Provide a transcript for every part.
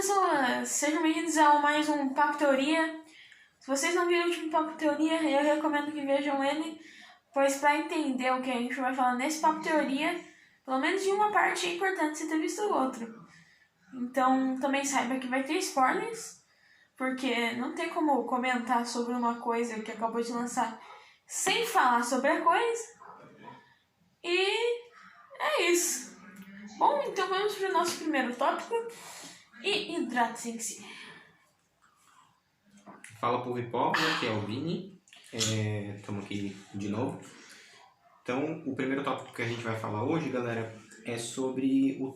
pessoas, sejam bem-vindos a mais um Papo Teoria. Se vocês não viram o último Papo Teoria, eu recomendo que vejam ele, pois para entender o que a gente vai falar nesse Papo Teoria, pelo menos de uma parte é importante você ter visto o outro. Então também saiba que vai ter spoilers, porque não tem como comentar sobre uma coisa que acabou de lançar sem falar sobre a coisa. E é isso. Bom, então vamos para o nosso primeiro tópico. E hidrate-se. Fala povo e povo, aqui é o Vini, estamos aqui de novo. Então, o primeiro tópico que a gente vai falar hoje, galera, é sobre o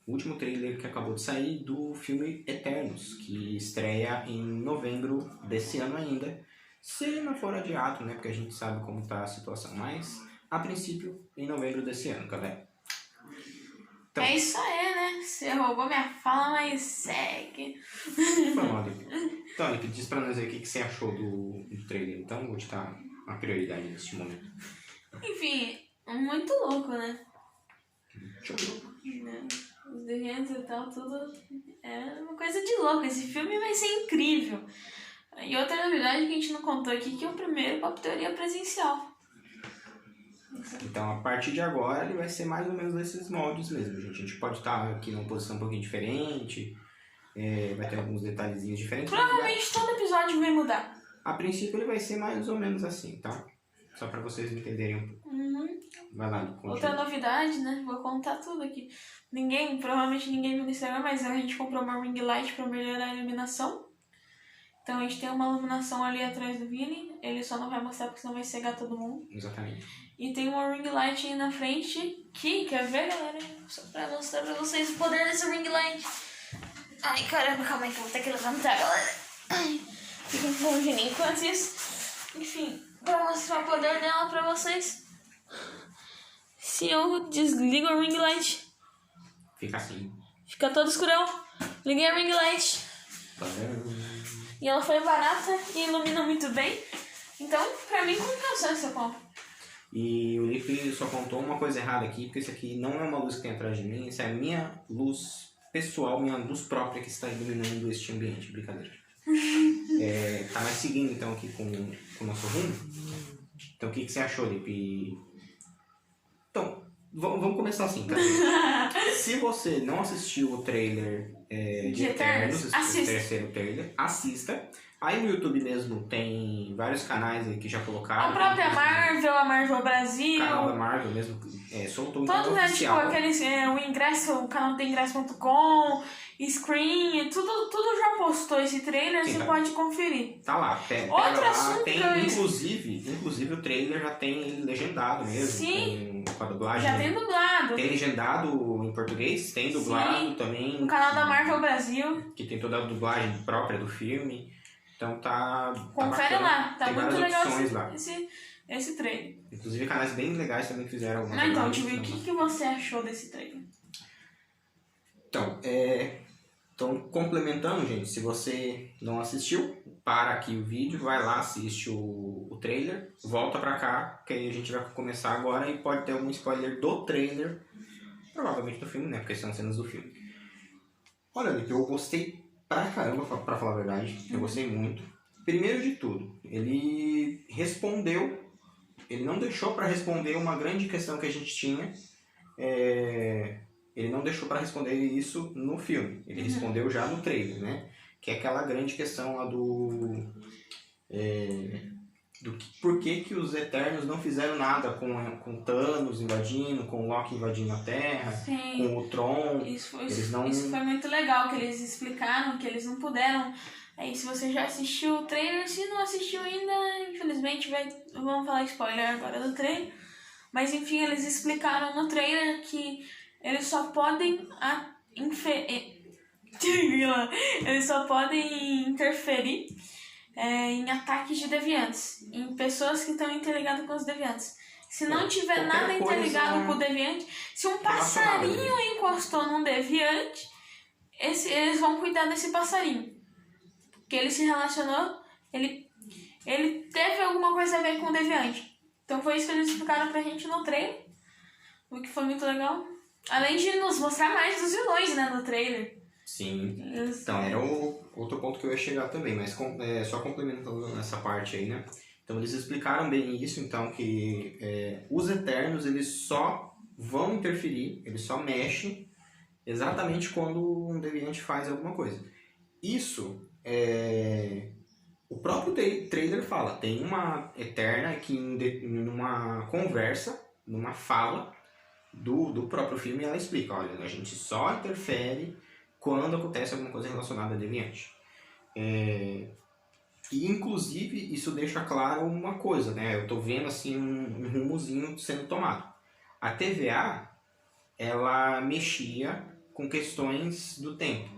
último trailer que acabou de sair do filme Eternos, que estreia em novembro desse ano ainda, se não for adiado, né, porque a gente sabe como está a situação, mas a princípio em novembro desse ano, galera. Então, é isso aí, né? Você roubou minha fala, mas segue. Foi mal, Lipe. Então, Lipe, diz pra nós aí o que você achou do trailer. Então, vou te dar uma prioridade neste momento. Enfim, muito louco, né? Show. Os desenhos e tal, tudo é uma coisa de louco. Esse filme vai ser incrível. E outra novidade que a gente não contou aqui, que é o primeiro Papo Teoria presencial. Então, a partir de agora, ele vai ser mais ou menos desses moldes mesmo, gente. A gente pode estar aqui numa posição um pouquinho diferente, vai ter alguns detalhezinhos diferentes. Provavelmente todo episódio vai mudar. A princípio, ele vai ser mais ou menos assim, tá? Só pra vocês entenderem um pouco. Vai lá, continua. Outra novidade, né? Vou contar tudo aqui. Provavelmente ninguém viu no Instagram, mas a gente comprou uma ring light pra melhorar a iluminação. Então a gente tem uma iluminação ali atrás do Vini. Ele só não vai mostrar porque senão vai cegar todo mundo. Exatamente. E tem uma ring light aí na frente que, quer ver, galera? Só pra mostrar pra vocês o poder dessa ring light. Ai, caramba, calma aí que eu vou ter que levantar, galera. Ai, fica um pouquinho enquanto isso. Enfim, pra mostrar o poder dela pra vocês. Se eu desligo a ring light, Fica assim. fica todo escurão. Liguei a ring light. E ela foi barata e ilumina muito bem. Então, pra mim, compensou essa compra. E o Lipe só contou uma coisa errada aqui, porque isso aqui não é uma luz que tem atrás de mim, isso é a minha luz pessoal, minha luz própria que está iluminando este ambiente, brincadeira. Tá mais seguindo então aqui com o nosso rumo. Então o que você achou, Lipe? Então, vamos começar assim, cara. Se você não assistiu o trailer de Eternos, o terceiro trailer, assista. Aí no YouTube mesmo tem vários canais aí que já colocaram. A própria Marvel, a Marvel Brasil. O canal da Marvel mesmo soltou um todo, né, oficial. tipo, aqueles, o ingresso, o canal do ingresso.com, Screen, tudo já postou esse trailer, Sim, você tá. pode conferir. Tá lá, Outro lá, assunto tem, que eu... inclusive o trailer já tem ele legendado mesmo. Sim, com a dublagem. já tem dublado. Tem legendado em português, tem dublado. Sim, também. No canal da Marvel Brasil. Que tem toda a dublagem própria do filme. Então tá. Confere bacana. lá, tá tem muito várias legal opções lá. esse trailer. Inclusive canais bem legais também que fizeram algumas Mas então, dublagem, Tio, o que você achou desse trailer? Então, complementando, gente, se você não assistiu, para aqui o vídeo, vai lá, assiste o trailer, volta pra cá, que aí a gente vai começar agora e pode ter algum spoiler do trailer, provavelmente do filme, né, porque são cenas do filme. Olha, Lipe, eu gostei pra caramba, pra falar a verdade, eu gostei muito. Primeiro de tudo, ele não deixou pra responder uma grande questão que a gente tinha, ele não deixou para responder isso no filme. Ele respondeu já no trailer, né? Que é aquela grande questão lá do por que os Eternos não fizeram nada com Thanos invadindo, com Loki invadindo a Terra, Sim. com o Tron. Isso foi muito legal, que eles explicaram que eles não puderam. Aí, se você já assistiu o trailer, se não assistiu ainda, infelizmente vamos falar spoiler agora do trailer. Mas enfim, eles explicaram no trailer que eles só podem interferir em ataques de deviantes, em pessoas que estão interligadas com os deviantes. Se não tiver nada interligado com o deviante, se um passarinho encostou num deviante, eles vão cuidar desse passarinho. Porque ele se relacionou, ele teve alguma coisa a ver com o deviante. Então foi isso que eles explicaram pra gente no trailer, o que foi muito legal. Além de nos mostrar mais dos vilões, né, no trailer. Sim. Então, era o outro ponto que eu ia chegar também, mas só complementando essa parte aí, né? Então, eles explicaram bem isso, então, que os Eternos, eles só vão interferir, eles só mexem exatamente quando um deviante faz alguma coisa. Isso, o próprio trailer fala, tem uma Eterna que numa conversa, numa fala do próprio filme, ela explica, olha, a gente só interfere quando acontece alguma coisa relacionada a deviante. E, inclusive, isso deixa claro uma coisa, né? Eu tô vendo, assim, um rumozinho sendo tomado. A TVA, ela mexia com questões do tempo,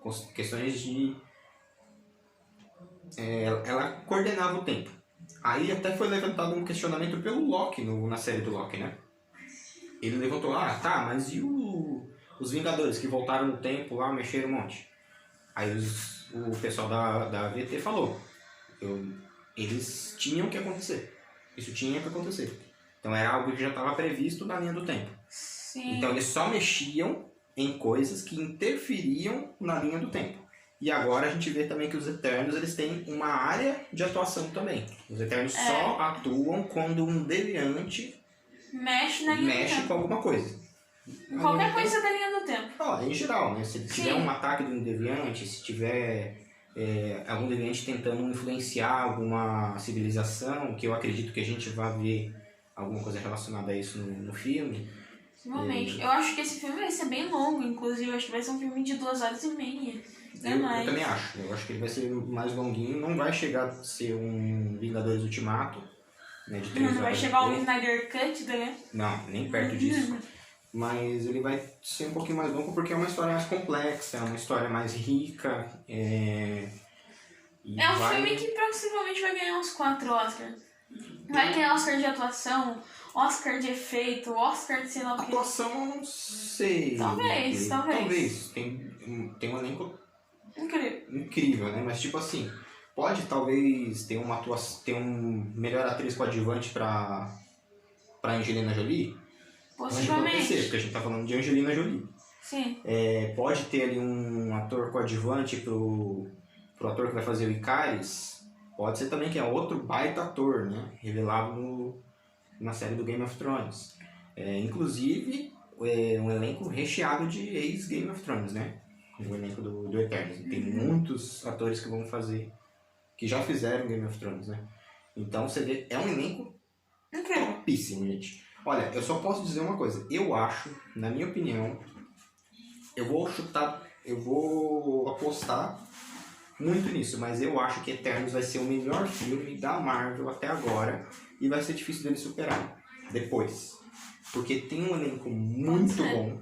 com questões de... ela coordenava o tempo. Aí até foi levantado um questionamento pelo Loki, na série do Loki, né? Ele levantou, mas e os Vingadores que voltaram no tempo lá, mexeram um monte? Aí o pessoal da VT falou, eles tinham que acontecer. Isso tinha que acontecer. Então era algo que já estava previsto na linha do tempo. Sim. Então eles só mexiam em coisas que interferiam na linha do tempo. E agora a gente vê também que os Eternos, eles têm uma área de atuação também. Os Eternos só atuam quando um deviante mexe na linha do tempo. com alguma coisa. Qualquer coisa da linha do tempo. Em geral, né? Se tiver um ataque de um deviante, se tiver algum deviante tentando influenciar alguma civilização, que eu acredito que a gente vai ver alguma coisa relacionada a isso no filme. Realmente. Eu acho que esse filme vai ser bem longo, inclusive. Eu acho que vai ser um filme de 2h30. Eu também acho. Eu acho que ele vai ser mais longuinho. Não vai chegar a ser um Vingadores Ultimato, né, de 3 horas. Não vai chegar um Snyder Cut, né? Não, nem perto disso. Mas ele vai ser um pouquinho mais longo porque é uma história mais complexa, é uma história mais rica. É um filme que possivelmente vai ganhar uns 4 Oscars. Vai ter Oscar de atuação, Oscar de efeito, Oscar de sei lá o que. Atuação eu não sei. Talvez. Tem um elenco incrível, né? Mas tipo assim, pode talvez ter uma atuação, ter melhor atriz coadjuvante pra Angelina Jolie? Possivelmente. Pode acontecer, porque a gente tá falando de Angelina Jolie. Sim. Pode ter ali um ator coadjuvante pro ator que vai fazer o Icaris. Pode ser também que é outro baita ator, né? Revelado na série do Game of Thrones. Inclusive, um elenco recheado de ex-Game of Thrones, né? O elenco do Eternos. Tem muitos atores que vão fazer, que já fizeram Game of Thrones, né? Então, você vê, é um elenco topíssimo, gente. Olha, eu só posso dizer uma coisa. Eu acho, na minha opinião, eu vou apostar muito nisso, mas eu acho que Eternos vai ser o melhor filme da Marvel até agora e vai ser difícil dele superar depois. Porque tem um elenco muito bom,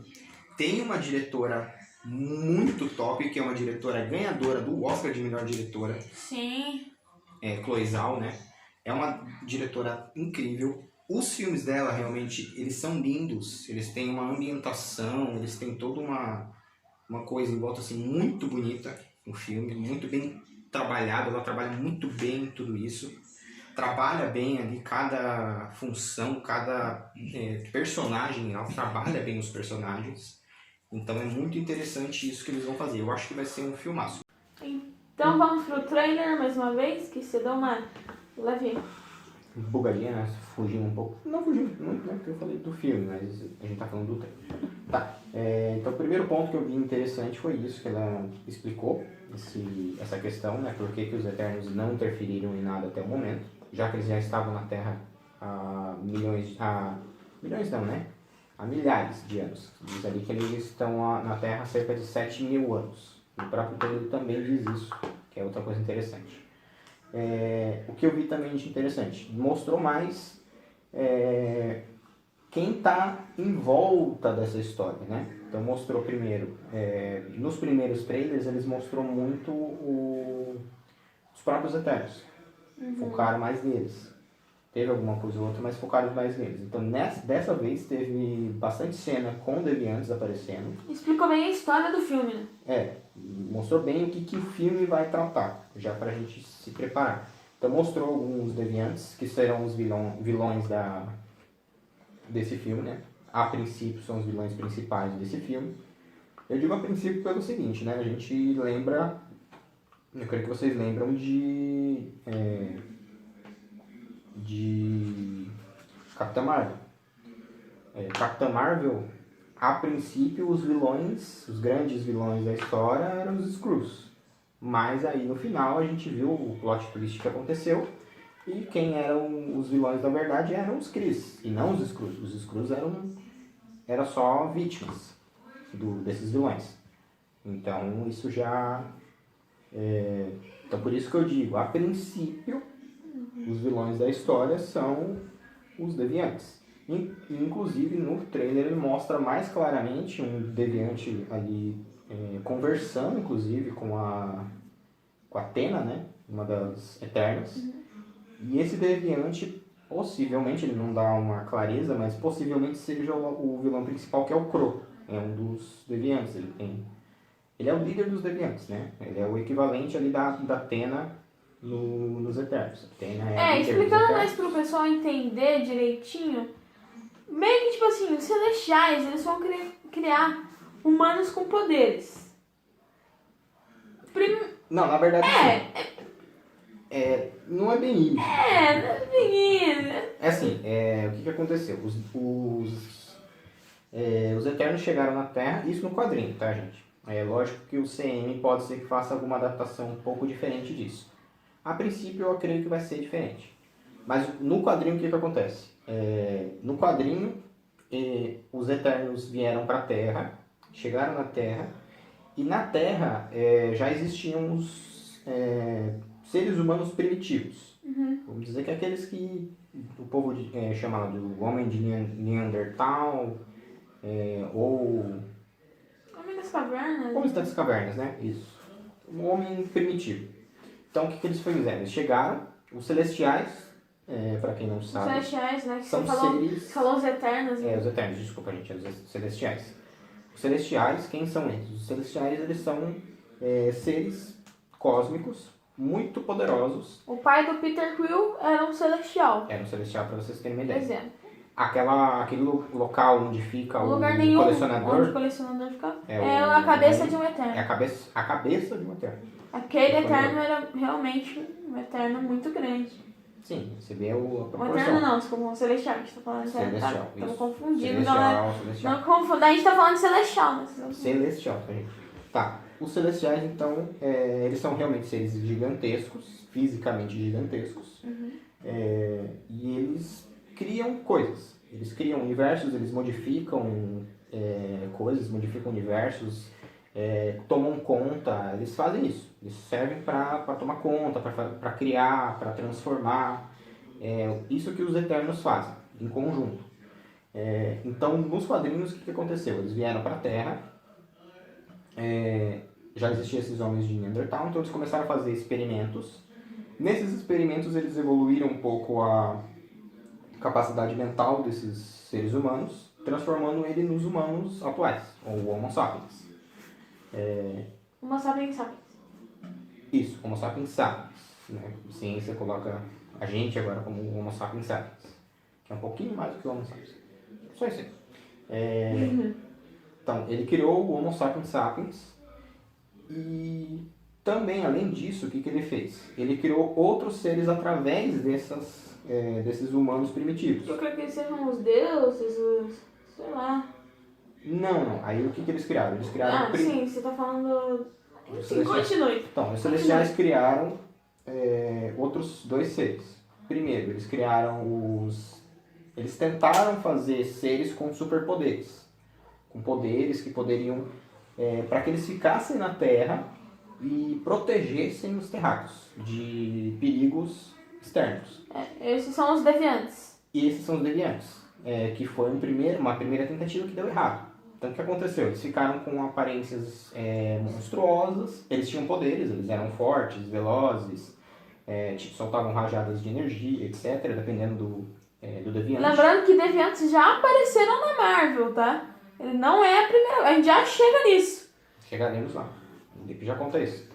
tem uma diretora muito top, que é uma diretora ganhadora do Oscar de melhor diretora. Sim. Chloe Zhao, né? É uma diretora incrível. Os filmes dela, realmente, eles são lindos. Eles têm uma ambientação, eles têm toda uma coisa em volta, assim, muito bonita. Um filme muito bem trabalhado. Ela trabalha muito bem tudo isso. Trabalha bem ali cada função, cada personagem. Ela trabalha bem os personagens. Então é muito interessante isso que eles vão fazer. Eu acho que vai ser um filmaço. Então vamos pro trailer mais uma vez, que você dá uma leve bugadinha, né? Fugindo um pouco. Não fugindo muito, né? Porque eu falei do filme, mas a gente tá falando do trailer. Tá. Então o primeiro ponto que eu vi interessante foi isso que ela explicou, essa questão, né? Por que os Eternos não interferiram em nada até o momento, já que eles já estavam na Terra há milhares de anos. Diz ali que eles estão na Terra há cerca de 7.000 anos. O próprio trailer também diz isso, que é outra coisa interessante. O que eu vi também de interessante, mostrou mais quem está em volta dessa história, né? Então mostrou primeiro, nos primeiros trailers eles mostrou muito os próprios Eternos, focaram mais neles. Teve alguma coisa ou outra, mas focaram mais neles. Então dessa vez teve bastante cena com deviantes aparecendo. Explicou bem a história do filme, né? Mostrou bem o que o filme vai tratar, já pra gente se preparar. Então mostrou alguns deviantes, que serão os vilões desse filme, né? A princípio são os vilões principais desse filme. Eu digo a princípio pelo seguinte, né? A gente lembra, eu creio que vocês lembram de Capitã Marvel. Capitã Marvel, a princípio, os vilões, os grandes vilões da história eram os Skrulls. Mas aí no final a gente viu o plot twist que aconteceu e quem eram os vilões da verdade eram os Kree e não os Skrulls. Os Skrulls eram só vítimas desses vilões. Então isso já... Então por isso que eu digo, a princípio, os vilões da história são os deviantes. Inclusive no trailer ele mostra mais claramente um deviante ali conversando, inclusive, com a Athena, né? Uma das Eternas. E esse deviante, possivelmente, ele não dá uma clareza, mas possivelmente seja o vilão principal, que é o Crow. É um dos deviantes. Ele é o líder dos deviantes, né? Ele é o equivalente ali da Athena nos Eternos. Athena é a líder explicando mais pro pessoal entender direitinho, meio que tipo assim, os Celestiais, eles vão criar humanos com poderes. Não, na verdade não é bem isso. Não é bem isso. É assim, o que aconteceu? Os Eternos chegaram na Terra, isso no quadrinho, tá, gente? É lógico que o CM pode ser que faça alguma adaptação um pouco diferente disso. A princípio eu creio que vai ser diferente. Mas no quadrinho o que acontece? No quadrinho, os Eternos vieram para a Terra, chegaram na Terra, e na Terra já existiam os seres humanos primitivos. Vamos dizer que aqueles que o povo chamava de homem de Neandertal, ou... Homem das cavernas. Homem das cavernas, né? Isso. Um homem primitivo. Então o que eles fizeram? Eles chegaram, os Celestiais, para quem não sabe... Os Celestiais, né? Que são você falou os Eternos. Né? Os Eternos, desculpa, gente, os Celestiais. Os Celestiais, quem são eles? Os Celestiais, eles são seres cósmicos muito poderosos. O pai do Peter Quill era um Celestial. Era um Celestial, para vocês terem uma ideia. Exemplo. Aquele local onde fica o colecionador. Onde o colecionador fica. A cabeça de um Eterno. É a cabeça de um Eterno. Aquele Eterno era realmente um Eterno muito grande. Sim, você vê a proporção. O Eterno não, desculpa, um Celestial. A gente tá falando Celestial. Estamos confundindo, Celestial. Não confunda, a gente tá falando de Celestial. Né? Celestial, gente. Tá. Os Celestiais, então, eles são realmente seres gigantescos, fisicamente gigantescos. E eles criam coisas. Eles criam universos, eles modificam coisas, modificam universos, tomam conta, eles fazem isso. Eles servem para tomar conta, para criar, para transformar. Isso que os Eternos fazem, em conjunto. Então, nos quadrinhos, o que aconteceu? Eles vieram para a Terra, já existiam esses homens de Neandertal, então eles começaram a fazer experimentos. Nesses experimentos, eles evoluíram um pouco a capacidade mental desses seres humanos, transformando ele nos humanos atuais, ou Homo sapiens. Homo sapiens sapiens. Isso, Homo sapiens sapiens. Né? A ciência coloca a gente agora como Homo sapiens sapiens, que é um pouquinho mais do que o Homo sapiens. Só isso aí. Então, ele criou o Homo sapiens sapiens e também, além disso, o que ele fez? Ele criou outros seres através desses humanos primitivos. Eu creio que eles sejam os deuses, sei lá. Não. Aí o que eles criaram? Eles criaram... sim, você tá falando... Sim, continue. Então, os Celestiais criaram outros dois seres. Primeiro, eles criaram eles tentaram fazer seres com superpoderes. Com poderes que poderiam... para que eles ficassem na Terra e protegessem os terráqueos de perigos externos. Esses são os deviantes. E esses são os deviantes, que foi uma primeira tentativa que deu errado. Então o que aconteceu? Eles ficaram com aparências monstruosas, eles tinham poderes, eles eram fortes, velozes, soltavam rajadas de energia, etc., dependendo do deviante. Lembrando que deviantes já apareceram na Marvel, tá? Ele não é a primeira, a gente já chega nisso. Chegaremos lá. O Lipe já conta isso.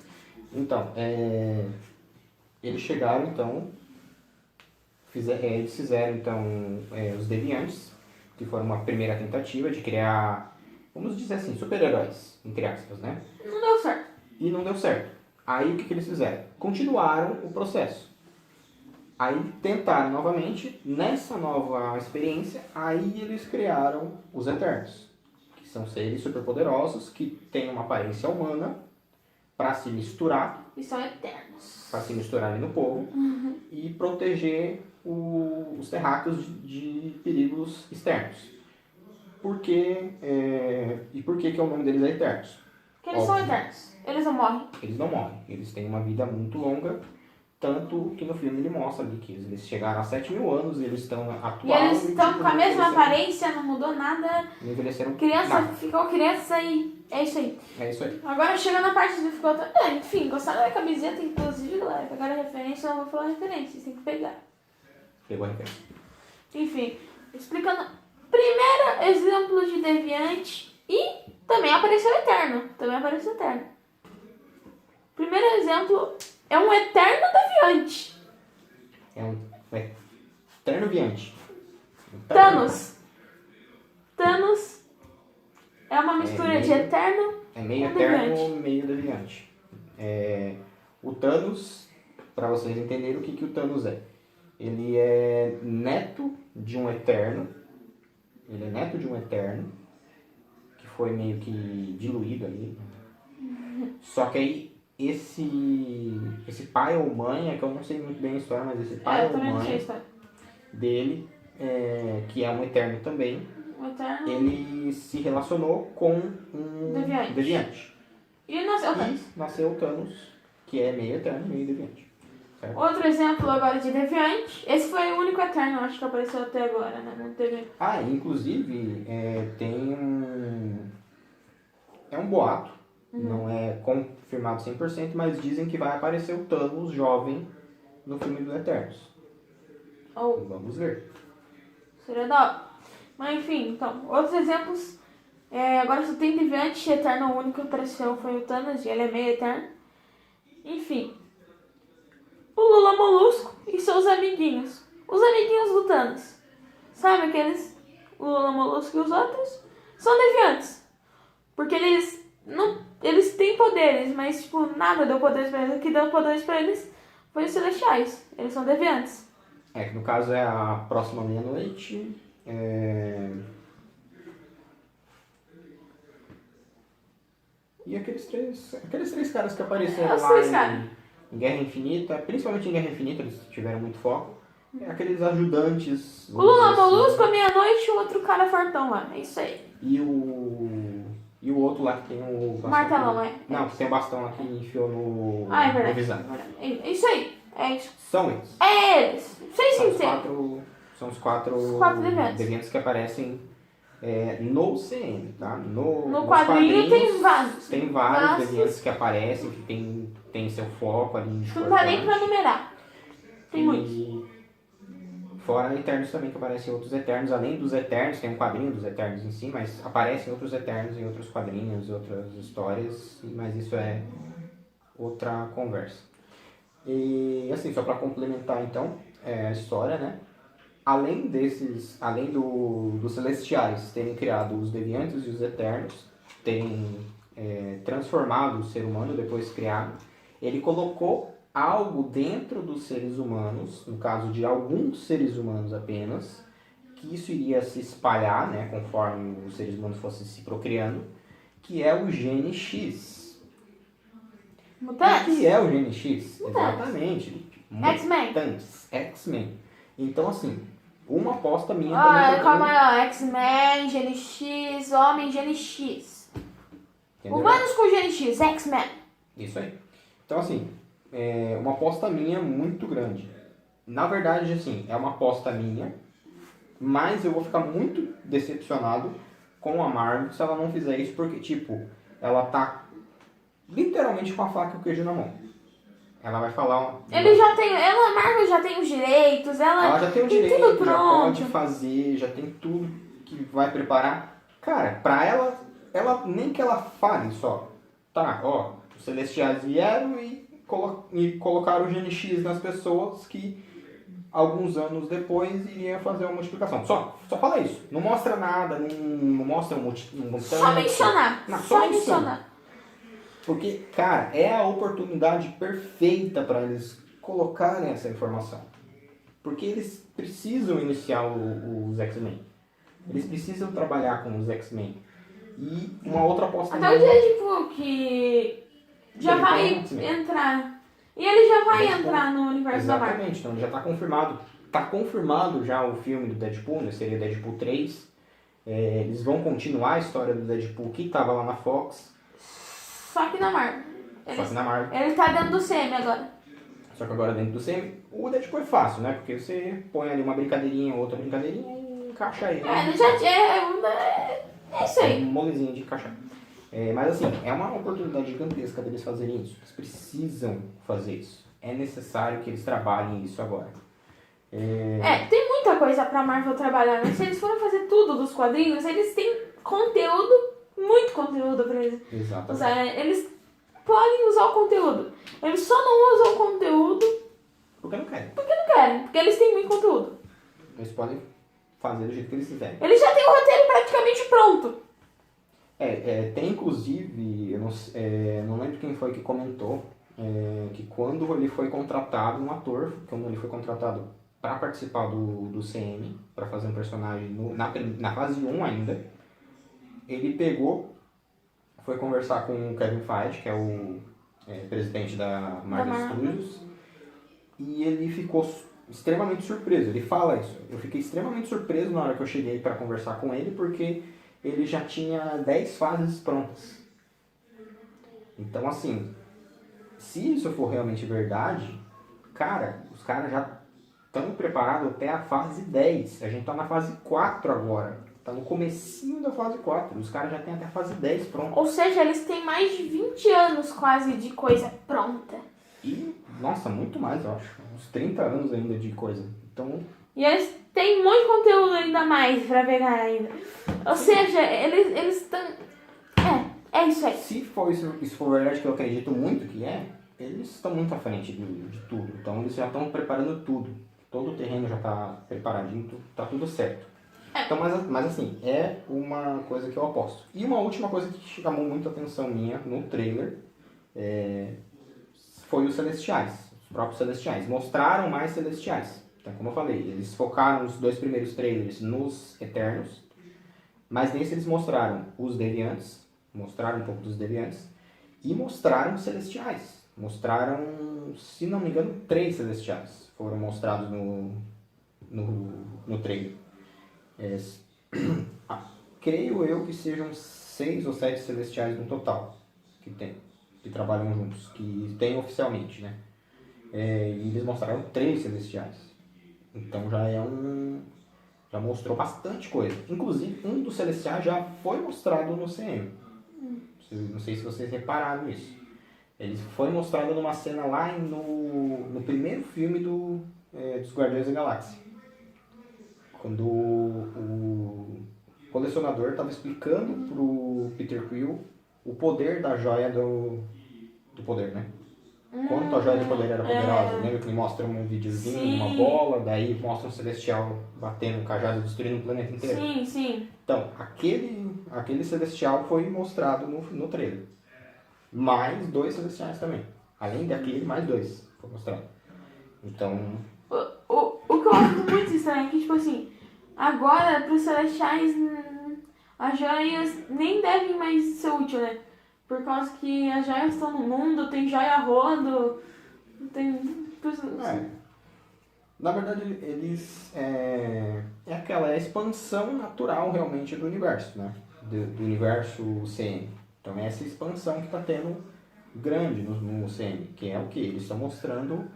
Então, eles chegaram, então, eles fizeram, então, os deviantes, que foram uma primeira tentativa de criar vamos dizer assim, super-heróis, entre aspas, né? Não deu certo. E não deu certo. Aí o que eles fizeram? Continuaram o processo. Aí tentaram novamente, nessa nova experiência, aí eles criaram os Eternos, que são seres superpoderosos que têm uma aparência humana para se misturar, E são eternos. para se misturar ali no povo e proteger os terráqueos de perigos externos. Por quê? E por que o nome deles é Eternos? Porque eles são eternos. Eles não morrem. Eles não morrem, eles têm uma vida muito longa, tanto que no filme ele mostra ali que eles chegaram a 7.000 anos e eles estão E atual. eles estão tipo, com a mesma envelheceram. aparência, não mudou nada. Não envelheceram Criança nada. ficou criança e é isso aí. É isso aí. Agora chegando na parte do ficou. Enfim, gostaram da camiseta, inclusive, galera. Pegaram a referência, eu não vou falar a referência, vocês têm que pegar. Pegou a referência. Enfim, explicando. Primeiro exemplo de deviante e também apareceu eterno. Primeiro exemplo é um eterno deviante. É um eterno viante. Thanos é uma mistura de eterno É meio com eterno, deviante. meio deviante. O Thanos, para vocês entenderem o que o Thanos é. Ele é neto de um eterno. Que foi meio que diluído ali. Só que aí esse pai ou mãe, é que eu não sei muito bem a história, mas esse pai eu ou também não sei a mãe história. dele, que é um eterno também, O eterno. ele se relacionou com um Deviante. E nasceu o Thanos. E nasceu o Thanos, que é meio eterno, meio deviante. Certo? Outro exemplo agora de deviante. Esse foi o único eterno, acho que apareceu até agora, né? Não teve. Inclusive, tem é um boato, não é confirmado 100%, mas dizem que vai aparecer o Thanos jovem no filme do Eternos. Vamos ver. Seria da hora. Mas enfim, então, outros exemplos. Agora só tem deviante eterno, o único que apareceu foi o Thanos, e ele é meio eterno. Enfim. O Lula Molusco e seus amiguinhos. Os amiguinhos do Thanos. Sabe aqueles? O Lula Molusco e os outros? São deviantes. Porque eles têm poderes, mas tipo, nada deu poderes pra eles. O que deu poderes pra eles foi os celestiais. Eles são deviantes. Que no caso é a próxima meia-noite. E aqueles três caras que apareceram lá em Guerra Infinita, principalmente em Guerra Infinita, eles tiveram muito foco. Aqueles ajudantes. O Lula Molusco, a meia-noite e o outro cara fortão lá. É isso aí. E o outro lá que tem o bastão. Martelão, Não, que tem o bastão lá que enfiou no é verdade. Visão. É isso aí. É isso. São eles. É eles. Sem sincero. São os quatro deviantes que aparecem no CM, tá? No quadrinho tem vários. Tem vários deviantes que aparecem, que tem seu foco ali. Não dá nem pra numerar. Tem muitos. Fora Eternos também, que aparecem outros Eternos. Além dos Eternos, tem um quadrinho dos Eternos em si, mas aparecem outros Eternos em outros quadrinhos, outras histórias, mas isso é outra conversa. E assim, só para complementar então a história, né? Além dos Celestiais terem criado os Deviantes e os Eternos, terem transformado o ser humano depois criado, ele colocou algo dentro dos seres humanos, no caso de alguns seres humanos apenas, que isso iria se espalhar, né, conforme os seres humanos fossem se procriando, que é o gene X. Mutantes? O que é o gene X? Mutantes. Exatamente. X-Men. Mutantes. X-Men. Então, assim, uma aposta minha Calma aí, ó. X-Men, Gene X, Homem, Gene X. Entendeu? Humanos com Gene X, X-Men. Isso aí. Então, assim, uma aposta minha muito grande. Na verdade, assim, é uma aposta minha, mas eu vou ficar muito decepcionado com a Marvel se ela não fizer isso, porque, tipo, ela tá literalmente com a faca e o queijo na mão. Ela vai falar... A Marvel já tem os direitos, ela já tem o direito, tudo já pronto. pode fazer, já tem tudo que vai preparar. Cara, pra ela nem que ela fale só. Tá, ó, os Celestiais vieram e colocaram o Gene X nas pessoas que alguns anos depois iria fazer uma multiplicação. Só fala isso. Não mostra nada, não mostra um Só mencionar. Não, só mencionar. Porque, cara, é a oportunidade perfeita para eles colocarem essa informação. Porque eles precisam iniciar os X-Men. Eles precisam trabalhar com os X-Men. E uma outra aposta... Até o Deadpool, que já vai entrar. E ele já vai entrar no universo da Marvel. Exatamente, então já está confirmado. Está confirmado já o filme do Deadpool, né? Seria Deadpool 3. Eles vão continuar a história do Deadpool que estava lá na Fox. Só que na Marvel. Ele tá dentro do CM agora. Só que agora dentro do CM, o Deadpool é fácil, né? Porque você põe ali uma brincadeirinha, outra brincadeirinha e encaixa aí. Né? É isso aí. Um molezinho de encaixar. Mas assim, é uma oportunidade gigantesca deles fazerem isso. Eles precisam fazer isso. É necessário que eles trabalhem isso agora. Tem muita coisa pra Marvel trabalhar, mas se eles forem fazer tudo dos quadrinhos, eles têm conteúdo, muito conteúdo pra eles. Exatamente. Eles podem usar o conteúdo. Eles só não usam o conteúdo porque não querem. Porque eles têm muito conteúdo. Eles podem fazer do jeito que eles quiserem. Eles já têm o roteiro praticamente pronto. Tem inclusive, eu não lembro quem foi que comentou, que quando ele foi contratado, um ator, quando ele foi contratado para participar do CM, para fazer um personagem na fase 1 ainda, ele foi conversar com o Kevin Feige, que é o presidente da Marvel Studios, e ele ficou extremamente surpreso. Ele fala isso. Eu fiquei extremamente surpreso na hora que eu cheguei para conversar com ele, porque ele já tinha 10 fases prontas. Então, assim, se isso for realmente verdade, cara, os caras já estão preparados até a fase 10. A gente tá na fase 4 agora. Tá no comecinho da fase 4. Os caras já têm até a fase 10 pronta. Ou seja, eles têm mais de 20 anos quase de coisa pronta. E, nossa, muito mais, eu acho. Uns 30 anos ainda de coisa. Então... E eles têm muito conteúdo ainda mais pra pegar ainda. Ou seja, eles estão... É isso aí. Se for isso for verdade, que eu acredito muito que eles estão muito à frente de tudo. Então eles já estão preparando tudo. Todo o terreno já está preparadinho, tá tudo certo. Então, mas assim, é uma coisa que eu aposto. E uma última coisa que chamou muito a atenção minha no trailer foi os Celestiais. Os próprios Celestiais. Mostraram mais Celestiais. Então, como eu falei, eles focaram os 2 primeiros trailers nos Eternos. Mas nesse eles mostraram os Deviantes. Mostraram um pouco dos Deviantes. E mostraram os Celestiais. Mostraram, se não me engano, 3 Celestiais. Foram mostrados no trailer. Creio eu que sejam 6 ou 7 Celestiais no total que trabalham juntos, que tem oficialmente, né? E eles mostraram 3 Celestiais. Então já mostrou bastante coisa. Inclusive, um dos Celestiais já foi mostrado no CM. Não sei se vocês repararam nisso. Ele foi mostrado numa cena lá no primeiro filme dos Guardiões da Galáxia. Quando o colecionador estava explicando pro Peter Quill o poder da joia do poder, né? Quanto a joia do poder era poderosa. Lembra que ele mostra um videozinho de uma bola, daí mostra um celestial batendo um cajado, destruindo o planeta inteiro? Sim. Então, aquele celestial foi mostrado no trailer. Mais 2 celestiais também. Além daquele, mais 2 foi mostrado. Então... O que eu acho muito estranho é que, tipo assim, agora pros Celestiais as joias nem devem mais ser útil, né? Por causa que as joias estão no mundo, tem joia rodo, tem... Na verdade, eles... É a expansão natural, realmente, do universo, né? Do universo CM. Então, é essa expansão que está tendo grande no CM. Que é o que? Eles estão mostrando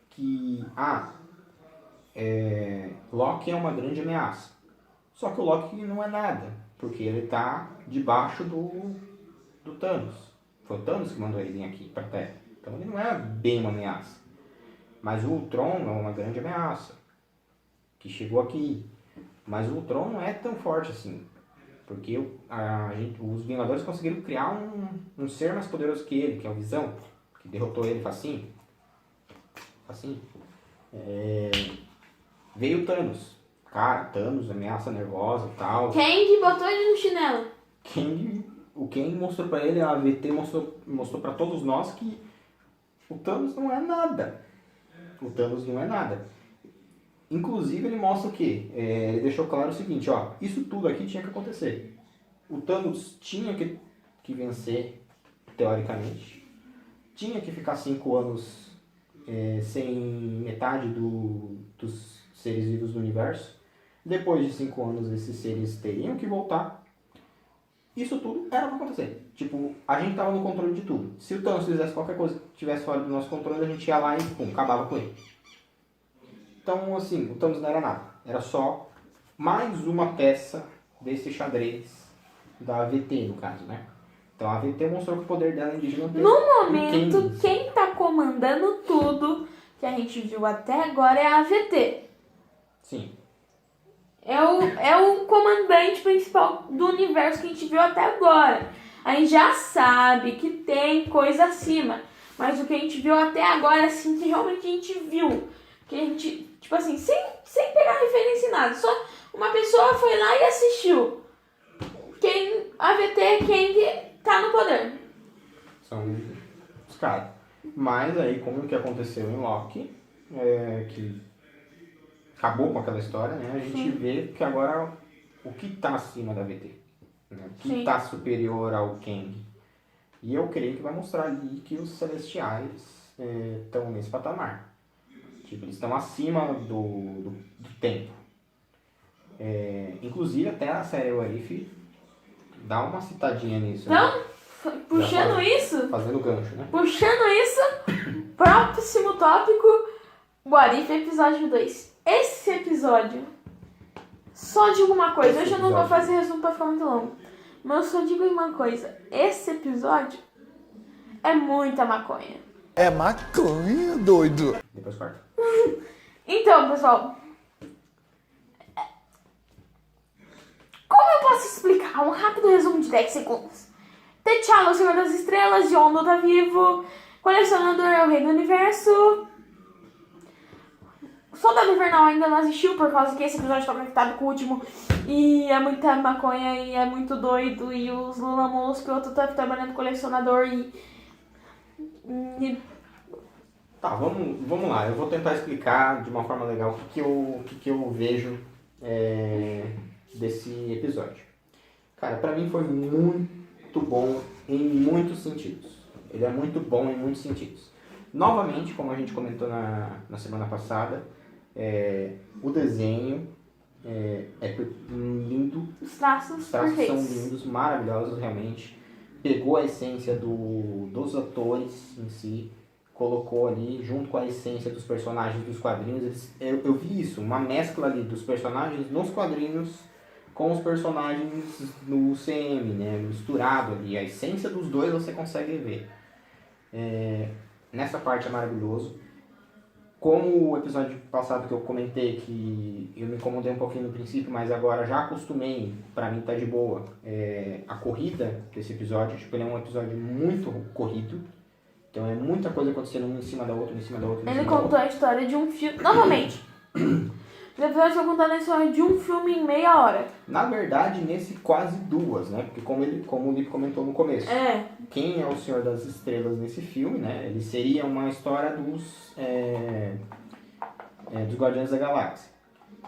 que... Loki é uma grande ameaça. Só que o Loki não é nada. Porque ele está debaixo do Thanos. Foi o Thanos que mandou ele vir aqui para a Terra. Então ele não é bem uma ameaça. Mas o Ultron é uma grande ameaça. Que chegou aqui. Mas o Ultron não é tão forte assim. Porque os Vingadores conseguiram criar um ser mais poderoso que ele, que é o Visão. Que derrotou ele facinho. Veio o Thanos. Cara, Thanos, ameaça nervosa e tal. Quem que botou ele no chinelo? O Kang mostrou pra ele, a AVT mostrou pra todos nós que o Thanos não é nada. O Thanos não é nada. Inclusive ele mostra o quê? Ele deixou claro o seguinte, ó, isso tudo aqui tinha que acontecer. O Thanos tinha que vencer, teoricamente. Tinha que ficar 5 anos sem metade dos seres vivos do universo. Depois de 5 anos esses seres teriam que voltar. Isso tudo era pra acontecer. Tipo, a gente tava no controle de tudo. Se o Thanos fizesse qualquer coisa que tivesse fora do nosso controle, a gente ia lá e pum, acabava com ele. Então, assim, o Thanos não era nada. Era só mais uma peça desse xadrez da AVT, no caso, né? Então a AVT mostrou que o poder dela é gigantesco. No momento, quem tá comandando tudo que a gente viu até agora é a AVT. Sim. É o comandante principal do universo que a gente viu até agora. A gente já sabe que tem coisa acima. Mas o que a gente viu até agora, assim, que realmente a gente viu. Que a gente, tipo assim, sem pegar referência em nada. Só uma pessoa foi lá e assistiu. A AVT, quem tá no poder. São os caras. Mas aí, como que aconteceu em Loki, que acabou com aquela história, né? A gente vê que agora o que tá acima da AVT. Né? O que tá superior ao Kang. E eu creio que vai mostrar ali que os Celestiais estão nesse patamar. Tipo, eles estão acima do tempo. Inclusive, até a série What If dá uma citadinha nisso. Então, né? puxando isso... Fazendo gancho, né? Puxando isso, próximo tópico, What If episódio 2. Esse episódio, só digo uma coisa, hoje eu não vou fazer resumo pra ficar muito longo, mas eu só digo uma coisa, esse episódio é muita maconha. É maconha, doido. Depois corta. Então, pessoal, como eu posso explicar? Um rápido resumo de 10 segundos. T'Challa, o Senhor das Estrelas, Yondu tá vivo, Colecionador é o Rei do Universo, Soldado Invernal ainda não assistiu por causa que esse episódio tá conectado com o último e é muita maconha e é muito doido e os Lulamolos que o outro tá trabalhando colecionador e... Tá, vamos lá. Eu vou tentar explicar de uma forma legal o que eu vejo desse episódio. Cara, pra mim foi muito bom em muitos sentidos. Ele é muito bom em muitos sentidos. Novamente, como a gente comentou na semana passada, o desenho é lindo. Os traços São perfeitos. lindos, maravilhosos, realmente. Pegou a essência dos atores em si, colocou ali, junto com a essência dos personagens dos quadrinhos. Eu vi isso, uma mescla ali dos personagens nos quadrinhos com os personagens no CM, né? Misturado ali. A essência dos dois você consegue ver. Nessa parte é maravilhoso. Como o episódio passado que eu comentei, que eu me incomodei um pouquinho no princípio, mas agora já acostumei, pra mim tá de boa, a corrida desse episódio. Tipo, ele é um episódio muito corrido. Então é muita coisa acontecendo um em cima da outra, um em cima da outra. Ele contou a história de um filme... Novamente! Os episódios estão contando a história de um filme em meia hora. Na verdade, nesse quase 2, né? Porque como o Lipe comentou no começo. Quem é o Senhor das Estrelas nesse filme, né? Ele seria uma história dos Guardiões da Galáxia.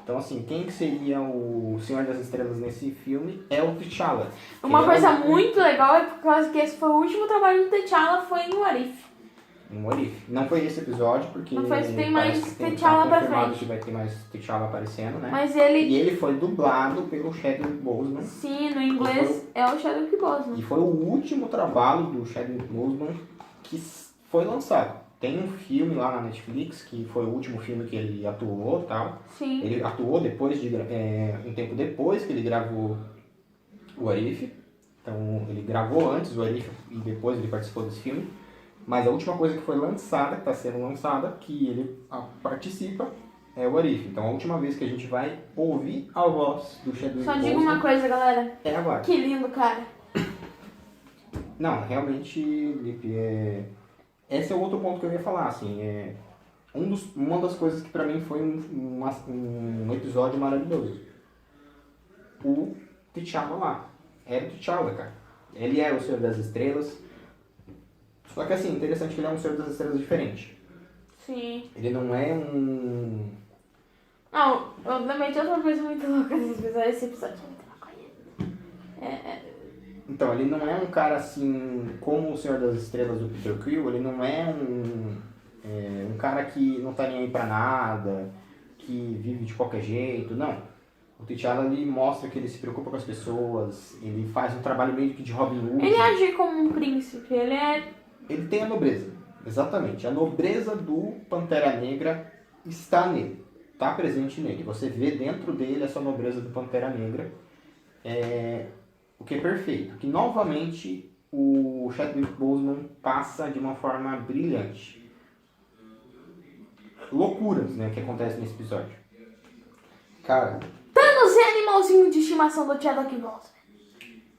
Então, assim, quem que seria o Senhor das Estrelas nesse filme é o T'Challa. Uma coisa muito legal é por causa que esse foi o último trabalho do T'Challa, foi em What If. Um What If. Não foi esse episódio, porque não foi, tem mais T'Challa pra frente. Que vai ter mais T'Challa aparecendo, né? Mas E ele foi dublado pelo Chadwick Boseman. Sim, no inglês é o Chadwick Boseman. E foi o último trabalho do Chadwick Boseman que foi lançado. Tem um filme lá na Netflix, que foi o último filme que ele atuou e tal. Sim. Ele atuou depois um tempo depois que ele gravou o What If. Então ele gravou antes o What If e depois ele participou desse filme. Mas a última coisa que foi lançada, que está sendo lançada, que ele participa, é o What If. Então a última vez que a gente vai ouvir a voz do Chadwick Boseman... Só digo uma coisa, galera. É agora. Que lindo, cara. Não, realmente, Lipe, esse é o outro ponto que eu ia falar, assim, uma das coisas que pra mim foi um episódio maravilhoso. O T'Challa lá. Era o T'Challa, cara. Ele era o Senhor das Estrelas. Só que assim, interessante que ele é um Senhor das Estrelas diferente. Sim. Ele não é um... Não, eu também tinha outra coisa muito louca nesse episódio. Esse episódio é muito maconha. Então, ele não é um cara assim, como o Senhor das Estrelas do Peter Quill, ele não é um cara que não tá nem aí pra nada, que vive de qualquer jeito, não. O T'Challa, ele mostra que ele se preocupa com as pessoas, ele faz um trabalho meio que de Robin Hood. Ele age como um príncipe, ele é... Ele tem a nobreza, exatamente. A nobreza do Pantera Negra está nele, está presente nele. Você vê dentro dele essa nobreza do Pantera Negra, o que é perfeito. Que novamente o Chadwick Boseman passa de uma forma brilhante. Loucuras, né, que acontecem nesse episódio. Cara... Thanos é animalzinho de estimação do Chadwick Boseman.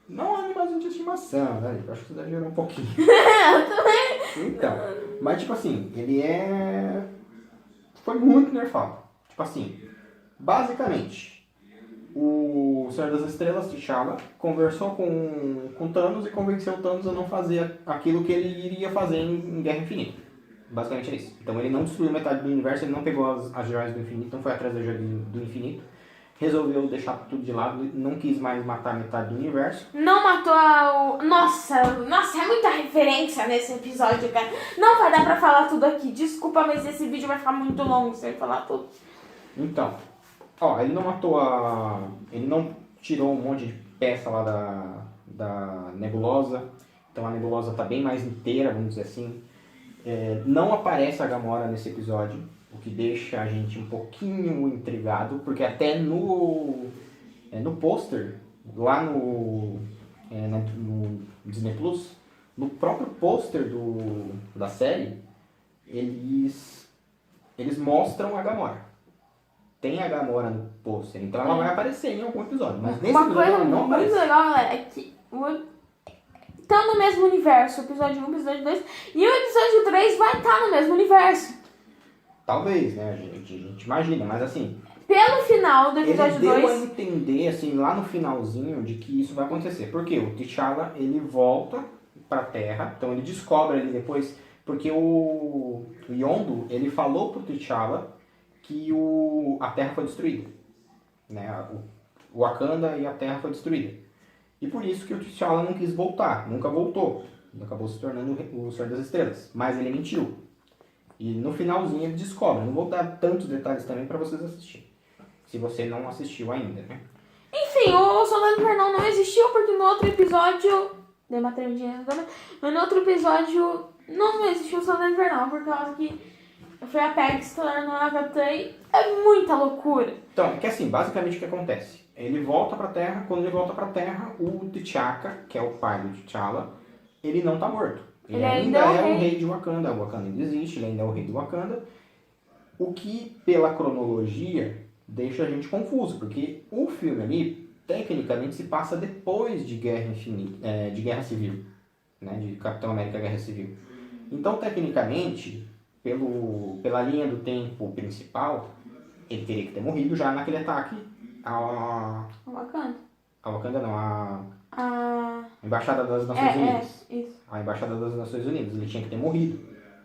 Não é animalzinho de estimação, né? Eu acho que você exagerou um pouquinho. Eu também. Então, mas tipo assim, ele foi muito nerfado. Tipo assim, basicamente, o Senhor das Estrelas, T'Challa, conversou com Thanos e convenceu o Thanos a não fazer aquilo que ele iria fazer em Guerra Infinita. Basicamente é isso. Então ele não destruiu metade do universo, ele não pegou as joias do infinito, não foi atrás das joias do infinito. Resolveu deixar tudo de lado, não quis mais matar metade do universo. Não matou o... Nossa, é muita referência nesse episódio, cara. Não vai dar pra falar tudo aqui. Desculpa, mas esse vídeo vai ficar muito longo se eu falar tudo. Então, ele não matou ele não tirou um monte de peça lá da nebulosa. Então a nebulosa tá bem mais inteira, vamos dizer assim. Não aparece a Gamora nesse episódio, o que deixa a gente um pouquinho intrigado, porque até no pôster, lá no Disney Plus, no próprio pôster da série, eles mostram a Gamora. Tem a Gamora no pôster, então ela vai aparecer em algum episódio, mas nesse Uma episódio coisa ela não muito aparece. legal é que tá no mesmo universo, o episódio 1, o episódio 2, e o episódio 3 vai estar no mesmo universo. Talvez, né, a gente imagina, mas assim... Pelo final do episódio ele deu 2... a entender, assim, lá no finalzinho, de que isso vai acontecer. Por quê? O T'Challa, ele volta pra Terra, então ele descobre ali depois, porque o Yondu, ele falou pro T'Challa que a Terra foi destruída. Né? O Wakanda e a Terra foi destruída. E por isso que o T'Challa não quis voltar, nunca voltou. Ele acabou se tornando o Senhor das Estrelas. Mas ele mentiu. E no finalzinho ele descobre. Não vou dar tantos detalhes também pra vocês assistirem. Se você não assistiu ainda, né? Enfim, o Soldado Invernal não existiu porque no outro episódio... Dei uma tremidinha também. Mas no outro episódio não existiu o Soldado Invernal por causa que foi a Peg se tornando a Agatha e é muita loucura. Então, é que assim, basicamente o que acontece? Ele volta pra Terra, quando ele volta pra Terra, o T'Chaka, que é o pai do T'Challa, ele não tá morto. Ele ainda é o rei de Wakanda. O Wakanda ainda existe, ele ainda é o rei do Wakanda. O que, pela cronologia, deixa a gente confuso, porque o filme ali, tecnicamente, se passa depois de Guerra Infinita, de Guerra Civil, né, de Capitão América Guerra Civil. Então, tecnicamente, pela linha do tempo principal, ele teria que ter morrido já naquele ataque O Wakanda. a Wakanda não, A Embaixada das Nações Unidas. Isso. A Embaixada das Nações Unidas. Ele tinha que ter morrido.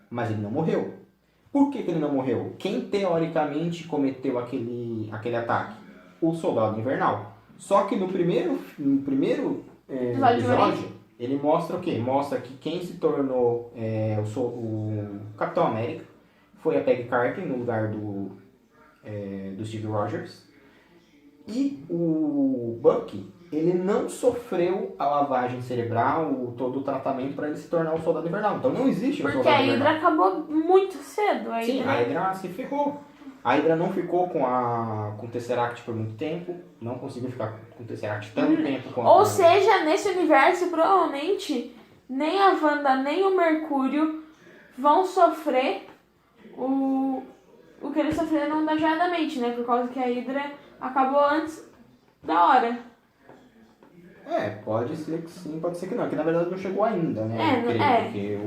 Mas ele não morreu. Por que ele não morreu? Quem teoricamente cometeu aquele ataque? O Soldado Invernal. Só que no primeiro episódio, ele mostra o quê? Mostra que quem se tornou o Capitão América foi a Peggy Carter no lugar do Steve Rogers. E o Bucky, ele não sofreu a lavagem cerebral, todo o tratamento para ele se tornar o Soldado Invernal. Então não existe o Soldado Invernal. Porque a Hydra acabou muito cedo. Sim, a Hydra se ferrou. A Hydra não ficou com o Tesseract por muito tempo, não conseguiu ficar com o Tesseract tanto tempo quanto... Ou seja, nesse universo, provavelmente, nem a Wanda, nem o Mercúrio vão sofrer o que eles sofreram da Joia da Mente, né? Por causa que a Hydra acabou antes da hora. Pode ser que sim, pode ser que não. Que na verdade não chegou ainda, né? Porque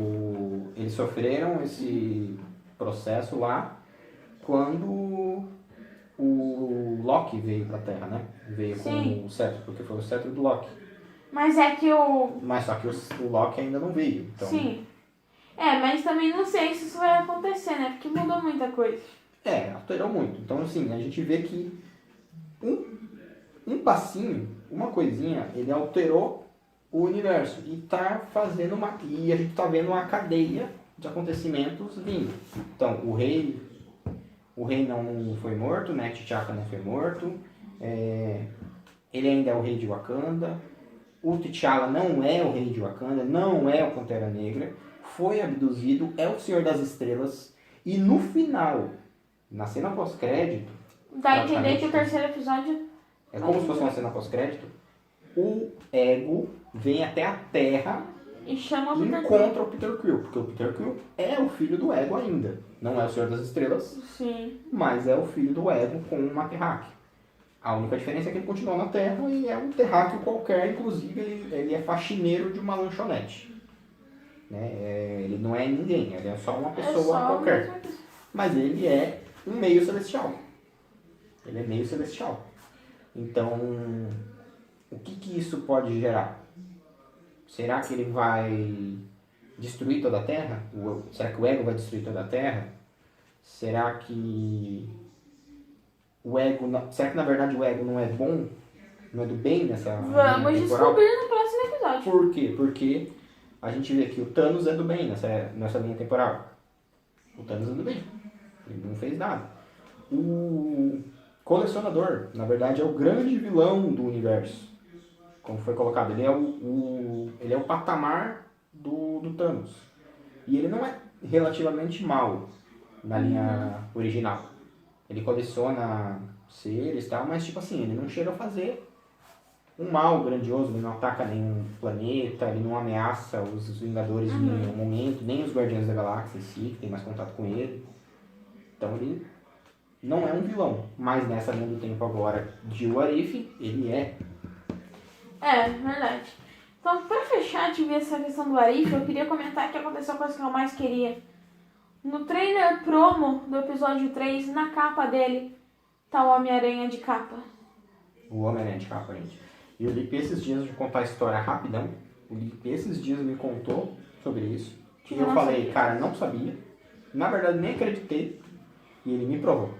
eles sofreram esse processo lá quando o Loki veio pra Terra, né? Veio Sim. com o cetro, porque foi o cetro do Loki. Mas é que o... Mas só que o Loki ainda não veio. Então... Sim. Mas também não sei se isso vai acontecer, né? Porque mudou muita coisa. Alterou muito. Então, assim, a gente vê que um passinho, uma coisinha, ele alterou o universo. E tá fazendo e a gente tá vendo uma cadeia de acontecimentos vindo. Então, o rei não foi morto, né? T'Chaka não foi morto. Ele ainda é o rei de Wakanda. O T'Challa não é o rei de Wakanda, não é o Pantera Negra. Foi abduzido, é o Senhor das Estrelas. E no final, na cena pós-crédito... Dá a entender que o terceiro episódio... É como se fosse uma cena pós-crédito. O Ego vem até a Terra e chama o e Peter encontra o Peter Quill. Porque o Peter Quill é o filho do Ego ainda. Não é o Senhor das Estrelas, Sim. mas é o filho do Ego com uma terráquea. A única diferença é que ele continua na Terra e é um terráqueo qualquer, inclusive ele é faxineiro de uma lanchonete. Né? Ele não é ninguém, ele é só uma pessoa qualquer. Mas ele é um meio celestial. Ele é meio celestial. Então, o que isso pode gerar? Será que ele vai destruir toda a Terra? Será que o Ego vai destruir toda a Terra? Será que o Ego... Será que na verdade o Ego não é bom? Não é do bem nessa Vamos linha temporal? descobrir no próximo episódio. Por quê? Porque a gente vê que o Thanos é do bem nessa linha temporal. O Thanos é do bem. Ele não fez nada. O Colecionador, na verdade, é o grande vilão do universo. Como foi colocado. Ele é o patamar do Thanos. E ele não é relativamente mau na linha original. Ele coleciona seres e tal, mas tipo assim, ele não chega a fazer um mal grandioso, ele não ataca nenhum planeta, ele não ameaça os Vingadores em nenhum momento, nem os Guardiões da Galáxia em si, que tem mais contato com ele. Então ele não é um vilão, mas nessa linha do tempo agora de What If, ele é. Verdade. Então, pra fechar de ver essa questão do What If, eu queria comentar que aconteceu a coisa que eu mais queria. No trailer promo do episódio 3, na capa dele, tá o Homem-Aranha de capa. O Homem-Aranha de capa, gente. E o Lipe esses dias, de contar a história rapidão, o Lipe esses dias me contou sobre isso. E eu falei, cara, não sabia. Na verdade, nem acreditei. E ele me provou.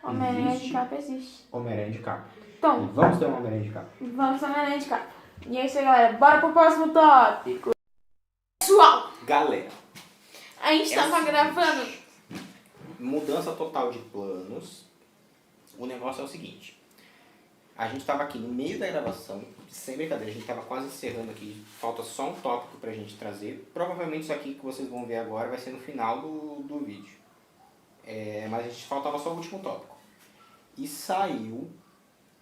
Homem-Aranha de capa existe. Homem-Aranha de capa. Então, E vamos ter um Homem-Aranha de capa. Vamos ter um Homem-Aranha de capa. E é isso aí, galera. Bora pro próximo tópico. Pessoal, Galera, a gente tava gravando. Mudança total de planos. O negócio é o seguinte. A gente tava aqui no meio da gravação, sem brincadeira, a gente tava quase encerrando aqui. Falta só um tópico pra gente trazer. Provavelmente isso aqui que vocês vão ver agora vai ser no final do vídeo. Mas a gente faltava só o último tópico. E saiu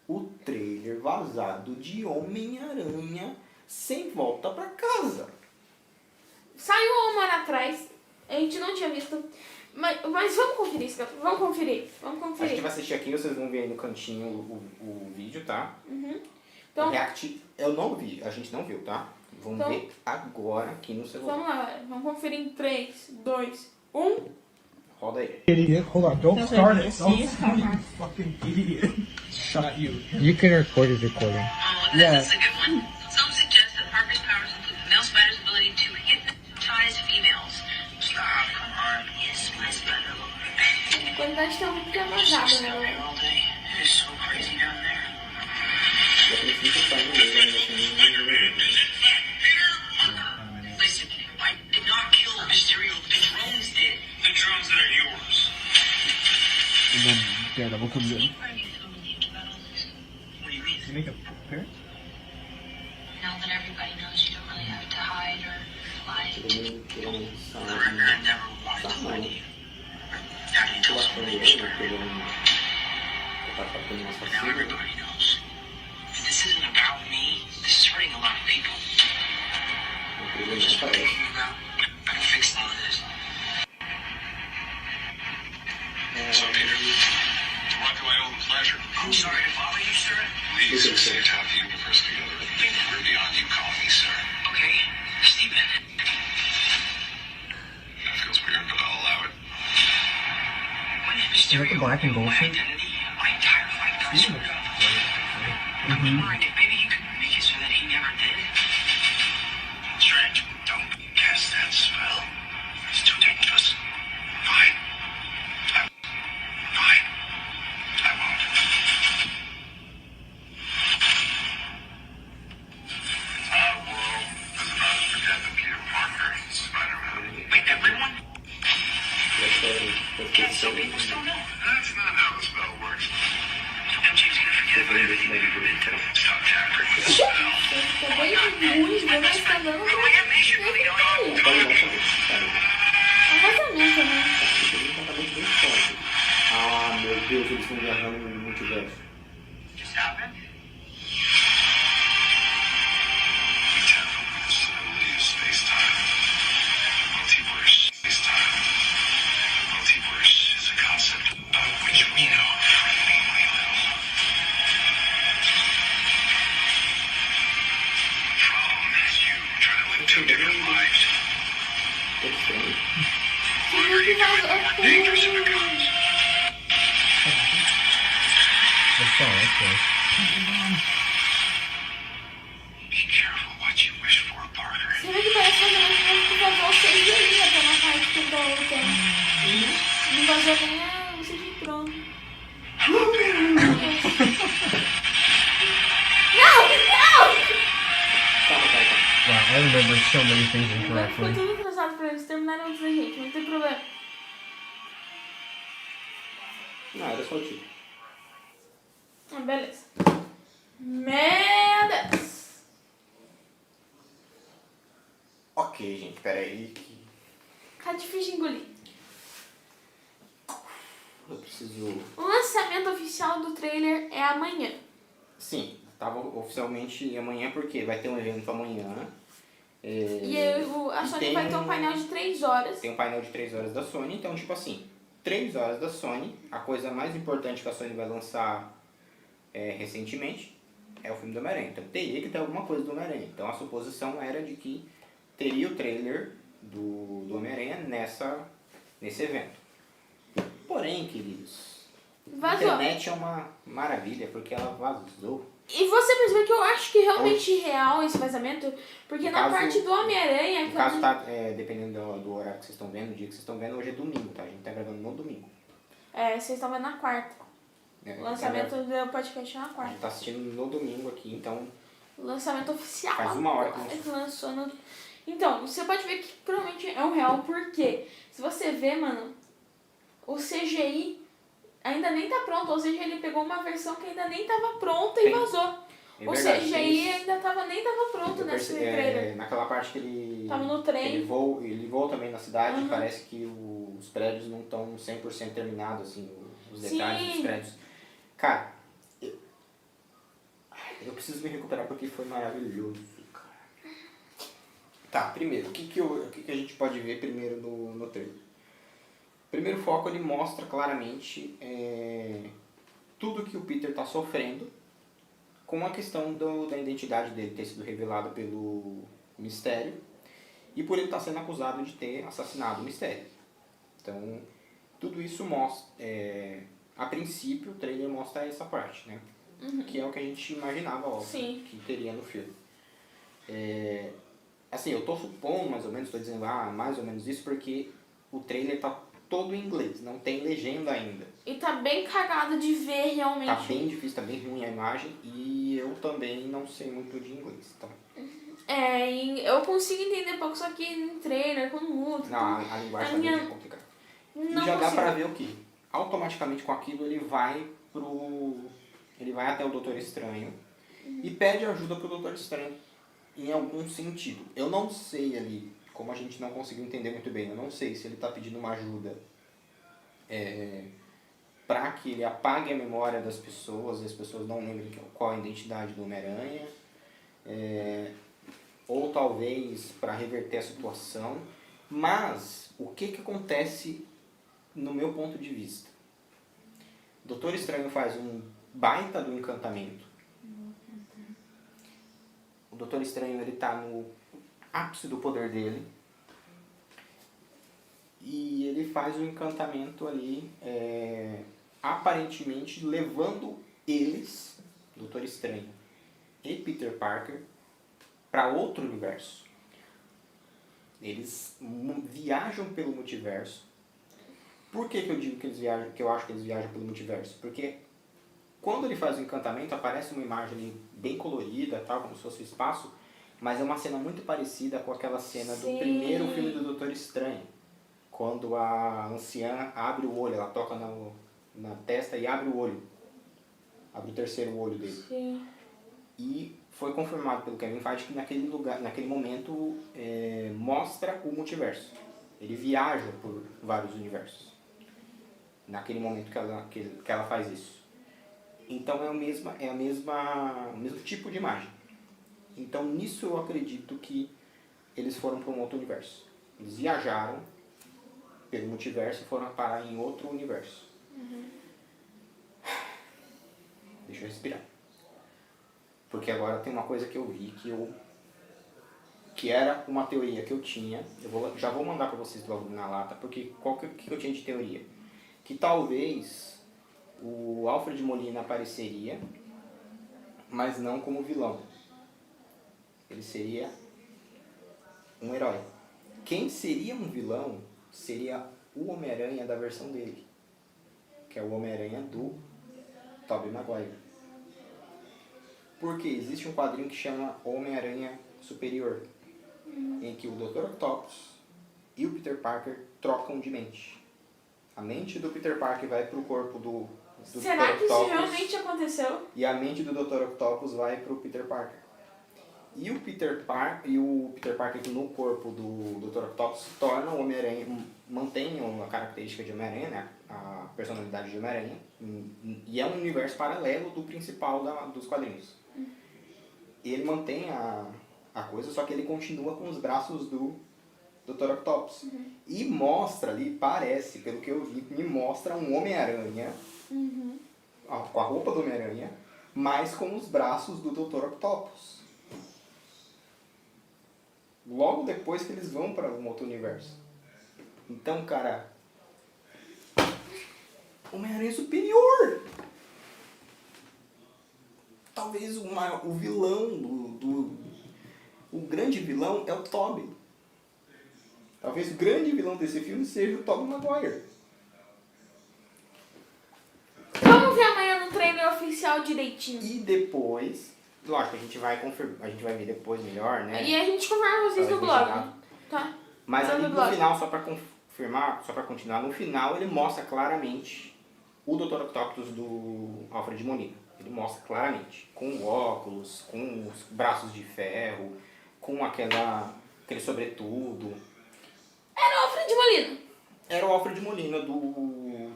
o trailer vazado de Homem-Aranha sem volta pra casa. Saiu há uma hora atrás. A gente não tinha visto. Mas vamos conferir isso, galera. Vamos conferir. A gente vai assistir aqui, vocês vão ver aí no cantinho o vídeo, tá? Então, O React eu não vi, a gente não viu, tá? Vamos ver agora aqui no celular. vamos lá, galera. Vamos conferir em 3, 2, 1. Roda aí. Idiot, hold on, don't start it. Don't start, you fucking idiot. Shut you. You can record his recording. Yeah. This is a good one. Some suggest that Parker's powers include the male spider's ability to hypnotize females. Stop, come on. Yes, my spider. A qualidade tá muito avançada, né, galera? All day. It is so crazy down there. Eu preciso sair no meio, Listen, I did not kill Mysterio. The drones did. The drones that are yours. And then Daredevil comes in. Where are you feeling thinking about all this? What do you mean? You make a appearance? Now that everybody knows, you don't really have to hide or lie. For the Sabe? record, I never wanted to lie to you. How do you tell someone that you're scared? But now everybody knows. And this isn't about me. This is hurting a lot of people. Just what I'm thinking about. I can fix all of this. So, Peter, what do I owe the pleasure? I'm sorry to bother you, sir. Please stay atop the universe together. We're beyond you calling me sir. Okay, Stephen. That feels weird, but I'll allow it. that the black and gold my suit? identity, my entire life. I swear to God. Mind if maybe you could make it so that he never did? Strange. Don't cast that spell. It's too dangerous. Fine. Fine. I won't. Our world is about to forget the Peter Parker, Spider-Man. Wait, everyone? Can't some people still know? That's not how the spell works. MJ's gonna forget about everything that you've been to. Stop tampering with the spell. Tá bem ruim, mas tá dando My animation really going on. arrasamento, né? Esse livro tá muito bem forte. Ah, meu Deus, eles estão viajando no multiverso. Just happened? Be careful with the stability of space-time. Multiverse, space-time. Multiverse is a concept of which we know frighteningly little. The problem is you trying to live two different lives. É estranho. Você viu que vazou More dangerous it becomes. That's all, okay. Be careful what you wish for, Parker. Você viu que parece fazer mais ou menos que vazou o CGI até na parte que tá lutando. Não vazou nem o CGI pronto. Calma. Wow, I remember so many things Agora ficou incorrectly. tudo atrasado pra eles terminarem antes da gente, não tem problema. Não, era só o tipo. Ah, beleza. Meu Deus. Ok, gente, peraí que Tá difícil de engolir. eu preciso... O lançamento oficial do trailer é amanhã. Sim, tava oficialmente amanhã porque vai ter um evento amanhã. E a E Sony tem vai ter um painel de 3 horas. Tem um painel de 3 horas da Sony, então tipo assim, 3 horas da Sony, a coisa mais importante que a Sony vai lançar recentemente é o filme do Homem-Aranha. Então teria que ter alguma coisa do Homem-Aranha. Então a suposição era de que teria o trailer do Homem-Aranha nesse evento. Porém, queridos, a Vazou. internet é uma maravilha porque ela vazou. E você percebeu que eu acho que realmente real esse vazamento, porque No na caso- parte do Homem-Aranha... No caso, tá, dependendo do horário que vocês estão vendo, o dia que vocês estão vendo, hoje é domingo, tá? A gente tá gravando no domingo. vocês estão vendo na quarta. Né? O lançamento do podcast é na A quarta. gente tá assistindo no domingo aqui, então O lançamento oficial. Faz uma hora que agora, lançou. lançou no... Então, você pode ver que provavelmente é um real, porque se você vê, mano, o CGI ainda nem tá pronto. Ou seja, ele pegou uma versão que ainda nem tava pronta e Tem. vazou. é O verdade, CGI tem- ainda nem tava pronto eu nesse percebi, trailer. naquela parte que ele... Tava no trem. Ele voa também na cidade, Uhum. parece que os prédios não estão 100% terminados, assim, os detalhes Sim. dos prédios. Cara, eu preciso me recuperar porque foi maravilhoso, cara. Tá, primeiro, o que a gente pode ver primeiro no trailer? O primeiro foco, ele mostra claramente tudo que o Peter tá sofrendo com a questão da identidade dele ter sido revelada pelo Mistério e por ele estar sendo acusado de ter assassinado o Mistério. Então, tudo isso mostra, a princípio, o trailer mostra essa parte, né? Que é o que a gente imaginava, óbvio, Sim. que teria no filme. Assim, eu tô supondo, mais ou menos, tô dizendo, mais ou menos isso, porque o trailer tá todo em inglês, não tem legenda ainda. E tá bem cagado de ver realmente. Tá bem difícil, tá bem ruim a imagem e eu também não sei muito de inglês, então... E eu consigo entender pouco, só que em trailer, quando muda. Não, a linguagem minha- tá bem complicada. E Não já dá consigo. pra ver o que? Automaticamente com aquilo ele vai até o Doutor Estranho e pede ajuda pro Doutor Estranho em algum sentido. Eu não sei ali, como a gente não conseguiu entender muito bem, eu não sei se ele tá pedindo uma ajuda para que ele apague a memória das pessoas e as pessoas não lembrem qual é a identidade do Homem-Aranha, ou talvez para reverter a situação. Mas o que acontece no meu ponto de vista? O Doutor Estranho faz um baita do encantamento. O Doutor Estranho ele tá no ápice do poder dele. E ele faz um encantamento ali, aparentemente levando eles, Doutor Estranho e Peter Parker, para outro universo. Eles viajam pelo multiverso. Por que eu digo que eles viajam, que eu acho que eles viajam pelo multiverso? Porque quando ele faz o encantamento, aparece uma imagem ali bem colorida, tal, como se fosse o espaço, mas é uma cena muito parecida com aquela cena do primeiro filme do Doutor Estranho. Quando a anciã abre o olho, ela toca na testa e abre o olho. Abre o terceiro olho dele. Sim. E foi confirmado pelo Kevin Feige que naquele momento mostra o multiverso. Ele viaja por vários universos. Naquele momento que ela faz isso. Então é o mesmo tipo de imagem. Então nisso eu acredito que eles foram para um outro universo. Eles viajaram pelo multiverso e foram parar em outro universo. Deixa eu respirar. Porque agora tem uma coisa que eu vi que era uma teoria que eu tinha. Já vou mandar para vocês logo na lata, porque qual que eu tinha de teoria? Que talvez o Alfred Molina apareceria, mas não como vilão. Ele seria um herói. Quem seria um vilão seria o Homem-Aranha da versão dele, que é o Homem-Aranha do Tobey Maguire. Porque existe um quadrinho que chama Homem-Aranha Superior, em que o Dr. Octopus e o Peter Parker trocam de mente. A mente do Peter Parker vai pro corpo do Será Dr. que isso Octopus, realmente aconteceu? e a mente do Dr. Octopus vai pro Peter Parker. E o Peter Parker no corpo do Dr. Octopus se torna o Homem-Aranha, mantém a característica de Homem-Aranha, né? A personalidade de Homem-Aranha, e é um universo paralelo do principal dos quadrinhos. Ele mantém a coisa, só que ele continua com os braços do Dr. Octopus. E mostra ali, parece, pelo que eu vi, me mostra um Homem-Aranha, com a roupa do Homem-Aranha, mas com os braços do Dr. Octopus. Logo depois que eles vão para um outro universo. Então, cara, Homem-Aranha Superior! Talvez o vilão o grande vilão é o Tobey. Talvez o grande vilão desse filme seja o Tobey Maguire. Vamos ver amanhã no trailer oficial direitinho. E depois, lógico, a gente vai ver depois melhor, né? E a gente confirma vocês no blog. Tá? Mas Tá ali no no blog. final, só pra confirmar, só pra continuar, no final ele mostra claramente o Dr. Octopus do Alfred Molina. Ele mostra claramente, com óculos, com os braços de ferro, com aquele sobretudo. Era o Alfred Molina. Era o Alfred Molina do...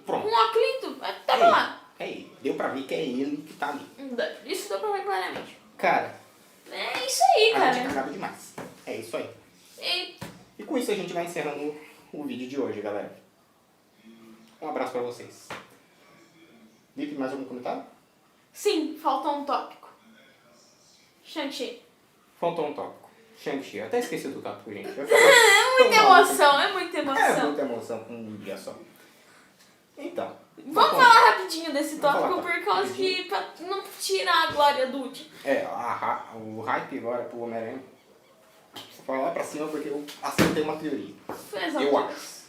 Pronto. Um óculos, tava lá. É ele. Deu pra ver que é ele que tá ali. Isso deu pra ver claramente. Cara, É isso aí, a gente é cara. cagado demais. É isso aí. E E com isso a gente vai encerrando o vídeo de hoje, galera. Um abraço pra vocês. Lipe, mais algum comentário? sim, faltou um tópico. Shang-Chi. Faltou um tópico. Shang-Chi. Eu até esqueci do tópico, gente. É muita emoção, é muita É emoção. muita emoção com um dia só. Então. Vamos falar rapidinho desse Vamos tópico falar por causa rapidinho. que pra não tirar a glória do último. O hype agora pro Homem-Aranha. Vou falar pra cima porque eu acertei uma teoria. Foi Eu exatamente. acho.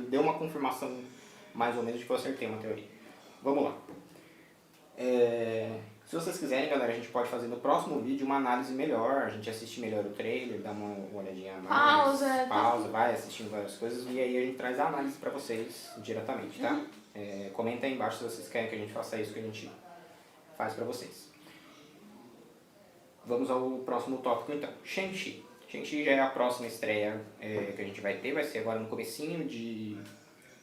Deu uma confirmação mais ou menos de que eu acertei uma teoria. Vamos lá. Se vocês quiserem, galera, a gente pode fazer no próximo vídeo uma análise melhor. A gente assiste melhor o trailer, dá uma olhadinha a mais. Pausa, vai assistindo várias coisas. E aí a gente traz a análise pra vocês diretamente, tá? Comenta aí embaixo se vocês querem que a gente faça isso que a gente faz pra vocês. Vamos ao próximo tópico então. Shang-Chi. Shang-Chi já é a próxima estreia que a gente vai ter. Vai ser agora no comecinho de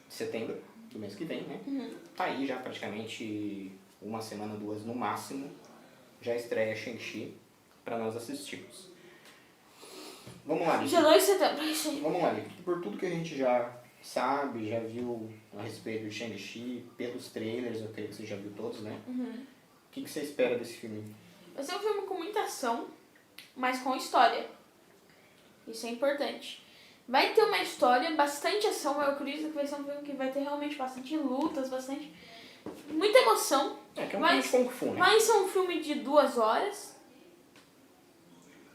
setembro do mês que vem, né? Tá aí já praticamente uma semana, 2 no máximo. Já estreia Shang-Chi pra nós assistirmos. Vamos lá, Lipe. Dia 2 de setembro, isso aí. Vamos lá, Lipe. Por tudo que a gente já sabe, já viu a respeito de Shang-Chi, pelos trailers, eu creio que você já viu todos, né? O que você espera desse filme? Vai ser um filme com muita ação, mas com história. Isso é importante. Vai ter uma história, bastante ação. Eu acredito que vai ser um filme que vai ter realmente bastante lutas, bastante... muita emoção. É que é um filme de Kung Fu, né? Vai ser um filme de 2 horas.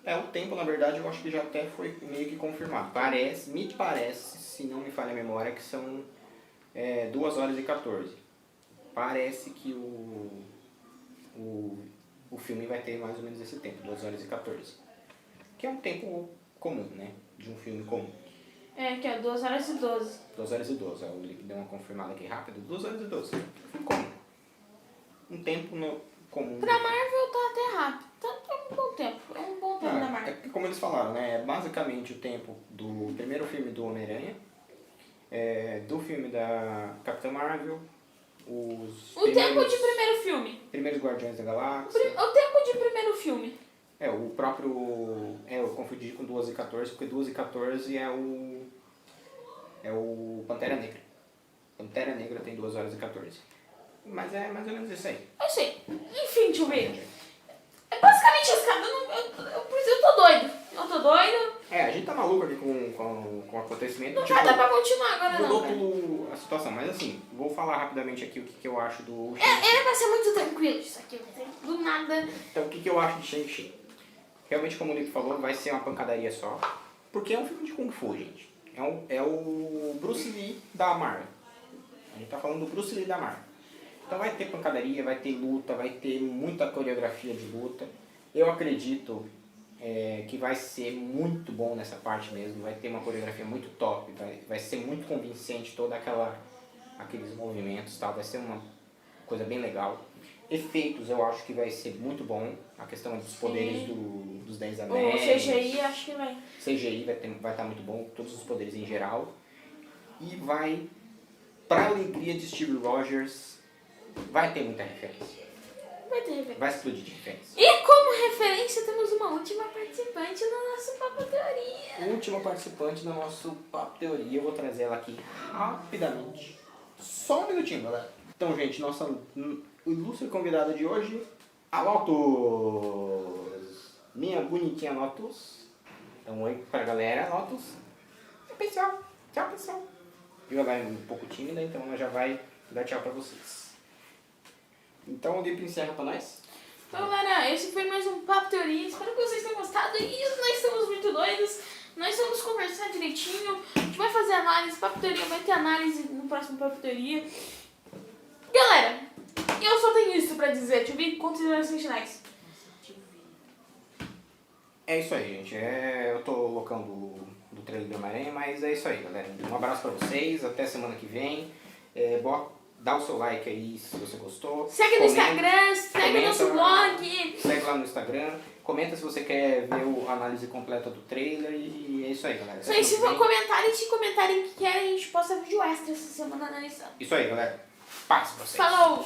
O tempo, na verdade, eu acho que já até foi meio que confirmado. Me parece, se não me falha a memória, que são 2 horas e 14. Parece que o filme vai ter mais ou menos esse tempo, 2 horas e 14. Que é um tempo comum, né? De um filme comum. Que é 2 horas e 12. 2 horas e 12. O Lipe deu uma confirmada aqui rápido. 2 horas e 12. Filme comum. Um tempo comum. Pra Marvel tá até rápido. É um bom tempo. É um bom tempo da Marvel. É como eles falaram, né? É basicamente o tempo do primeiro filme do Homem-Aranha, do filme da Capitã Marvel, O tempo de primeiro filme. Primeiros Guardiões da Galáxia. O tempo de primeiro filme. O próprio... eu confundi com 2 e 14, porque 2 e 14 é o Pantera Negra. Pantera Negra tem 2 horas e 14. Mas é mais ou menos isso aí. Eu sei. Enfim, deixa eu ver. É basicamente isso, cara. Eu tô doido. Eu tô doido. A gente tá maluco aqui com o acontecimento. Não vai dar pra continuar agora não, mudou cara. tudo a situação, mas assim, vou falar rapidamente aqui o que eu acho do Ele vai ser muito tranquilo isso aqui. Do nada. Então, o que eu acho de Shang-Chi? Realmente, como o Nick falou, vai ser uma pancadaria só. Porque é um filme de Kung Fu, gente. É o Bruce Lee da Marvel. A gente tá falando do Bruce Lee da Marvel. Então vai ter pancadaria, vai ter luta, vai ter muita coreografia de luta. Eu acredito que vai ser muito bom nessa parte mesmo. Vai ter uma coreografia muito top. Vai ser muito convincente toda aqueles movimentos, tal. Vai ser uma coisa bem legal. Efeitos eu acho que vai ser muito bom. A questão dos poderes dos 10 Anéis. O CGI acho que vai. CGI vai estar muito bom. Todos os poderes em geral. E vai, pra alegria de Steve Rogers, vai ter muita referência. Vai ter referência. Vai explodir de referência. E como referência temos uma última participante do nosso Papo Teoria. Última participante do nosso Papo Teoria. Eu vou trazer ela aqui rapidamente. Só um minutinho, galera. Então, gente, nossa ilustre convidada de hoje, a Lotus. Minha bonitinha Lotus. Então, oi pra galera, Lotus. Oi, pessoal. Tchau, pessoal. Viu? Ela é um pouco tímida, então ela já vai dar tchau pra vocês. Então, o Lipe encerra pra nós. Então, galera, esse foi mais um Papo Teoria. Espero que vocês tenham gostado. E nós estamos muito doidos. Nós vamos conversar direitinho. A gente vai fazer análise. Papo Teoria vai ter análise no próximo Papo Teoria. Galera, eu só tenho isso pra dizer. Deixa eu ver considerações finais. É isso aí, gente. Eu tô loucão do trailer do Homem-Aranha, mas é isso aí, galera. Um abraço pra vocês. Até semana que vem. Dá o seu like aí se você gostou. Segue no Instagram, segue o nosso blog. Segue lá no Instagram. Comenta se você quer ver a análise completa do trailer. E é isso aí, galera. Isso aí, se comentarem que querem, a gente posta vídeo extra essa semana analisando. Isso aí, galera. Paz pra vocês. Falou!